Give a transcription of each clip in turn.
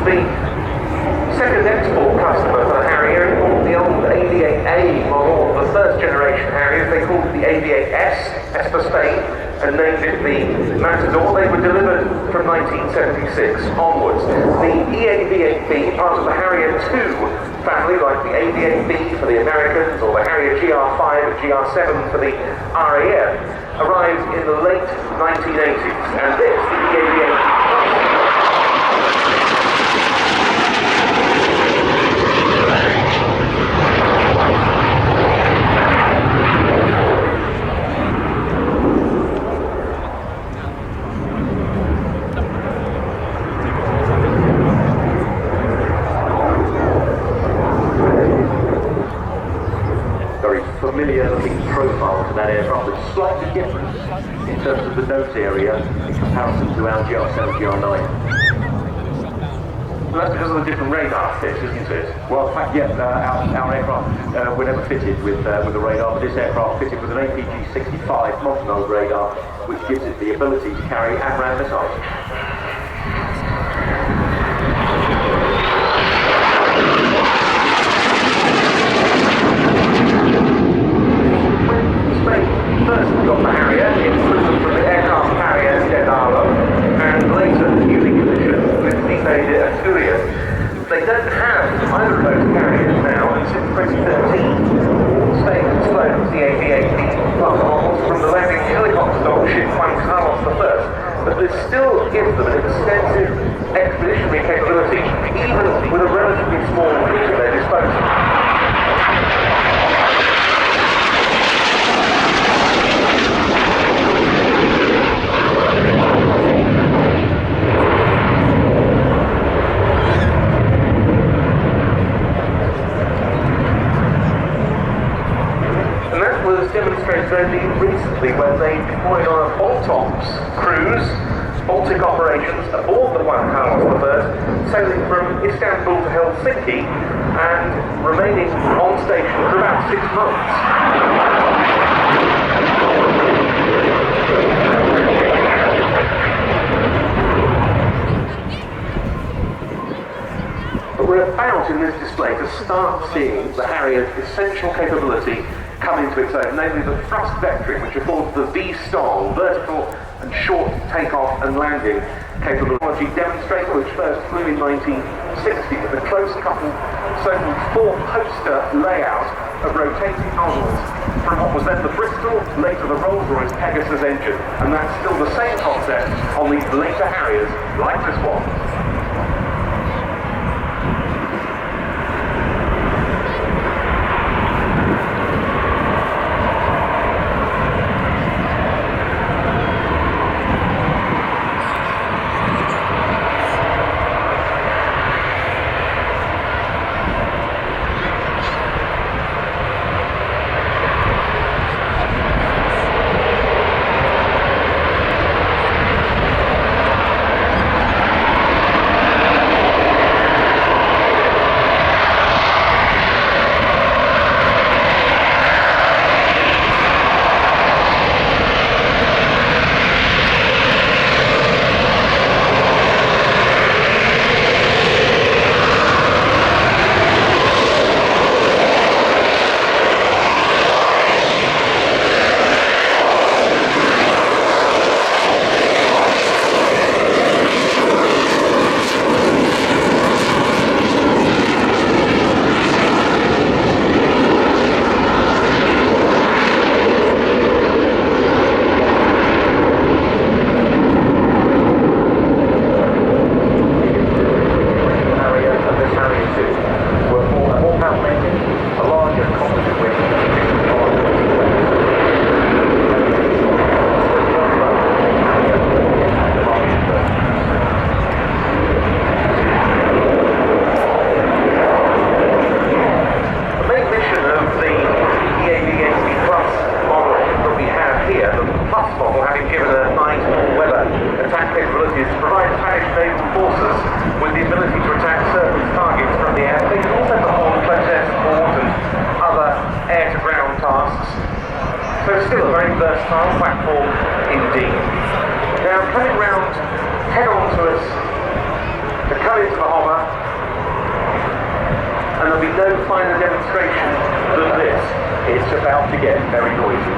The second export customer for the Harrier bought the old AV8A model of the first generation Harriers. They called it the AV8S, S for Spain, and named it the Matador. They were delivered from 1976 onwards. The EAV8B, part of the Harrier 2 family, like the AV8B for the Americans, or the Harrier GR5 and GR7 for the RIAT, arrived in the late 1980s, and this, the EAV8B familiar looking profile to that aircraft, but slightly different in terms of the nose area in comparison to our GR7, GR9. Well, that's because of the different radar fits, isn't it? Well, in fact, yeah, our aircraft were never fitted with the radar, but this aircraft fitted with an APG-65 multimode radar, which gives it the ability to carry AMRAAM missiles. First got the Harrier, it flew them from the aircraft carrier Dead Arlo, and later the newly commissioned with the Asturias. They don't have either of those carriers now, and since 2013, Spain has flown the AV-8B models from the landing helicopter dog ship Juan Carlos I, but this still gives them an extensive expeditionary capability, even with a relatively small fleet at their disposal. Demonstrated only recently when they deployed on a Baltops cruise, Baltic operations aboard the Juan Carlos I, sailing from Istanbul to Helsinki and remaining on station for about 6 months. But we're about in this display to start seeing the Harrier's essential capability come into its own, namely the thrust vectoring, which affords the V-STOL, vertical and short takeoff and landing capability demonstrator, which first flew in 1960 with a close-coupled, so-called four-poster layout of rotating nozzles from what was then the Bristol, later the Rolls-Royce Pegasus engine, and that's still the same concept on these later Harriers like this one. capabilities provide Spanish Navy forces with the ability to attack certain targets from the air. They can also perform close air support and other air-to-ground tasks. So still a very versatile platform indeed. Now coming round head on to us to come into the hopper finer demonstration than this. It's about to get very noisy.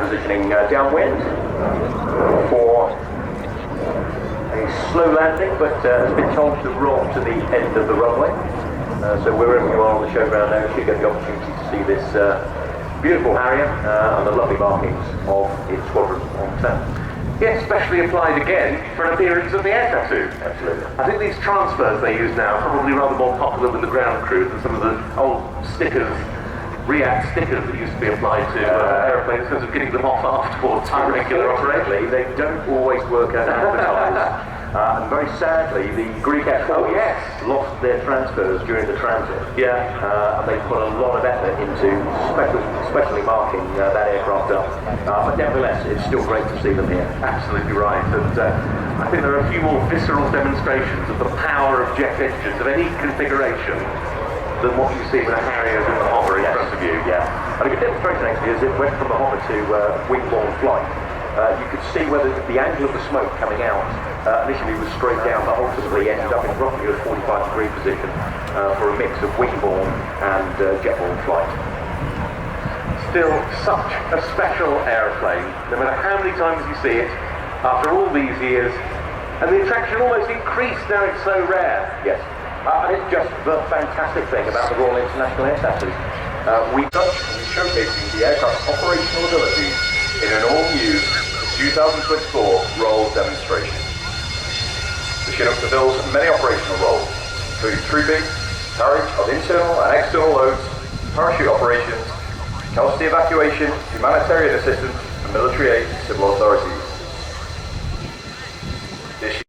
Positioning downwind for a slow landing, but has been told to roll to the end of the runway. So wherever you are on the showground now, you should get the opportunity to see this beautiful Harrier and the lovely markings of its squadron on town. Yes, specially applied again for an appearance of the air tattoo. Absolutely. I think these transfers they use now are probably rather more popular with the ground crew than some of the old stickers, RIAT stickers that used to be applied to aeroplanes because of getting them off afterwards for regular operation. They don't always work as advertised. And very sadly, the Greek Air Force lost their transfers during the transit. Yeah. And they put a lot of effort into specially marking that aircraft up. But nevertheless, it's still great to see them here. Absolutely right. And I think there are a few more visceral demonstrations of the power of jet engines of any configuration than what you see with a Harrier in the hover in front of you. Yeah. And a good demonstration actually is it went from the hover to wing-borne flight. You could see whether the angle of the smoke coming out initially was straight down, but ultimately ended up in roughly a 45-degree position for a mix of wing-borne and jet-borne flight. Still such a special aeroplane, no matter how many times you see it, after all these years, and the attraction almost increased now it's so rare. Yes. And it's just the fantastic thing about the Royal International Air Tattoo. We touch and we showcasing the aircraft's operational abilities in an all-new 2024 role demonstration. The Chinook fulfills many operational roles, including trooping, carriage of internal and external loads, parachute operations, casualty evacuation, humanitarian assistance, and military aid to civil authorities.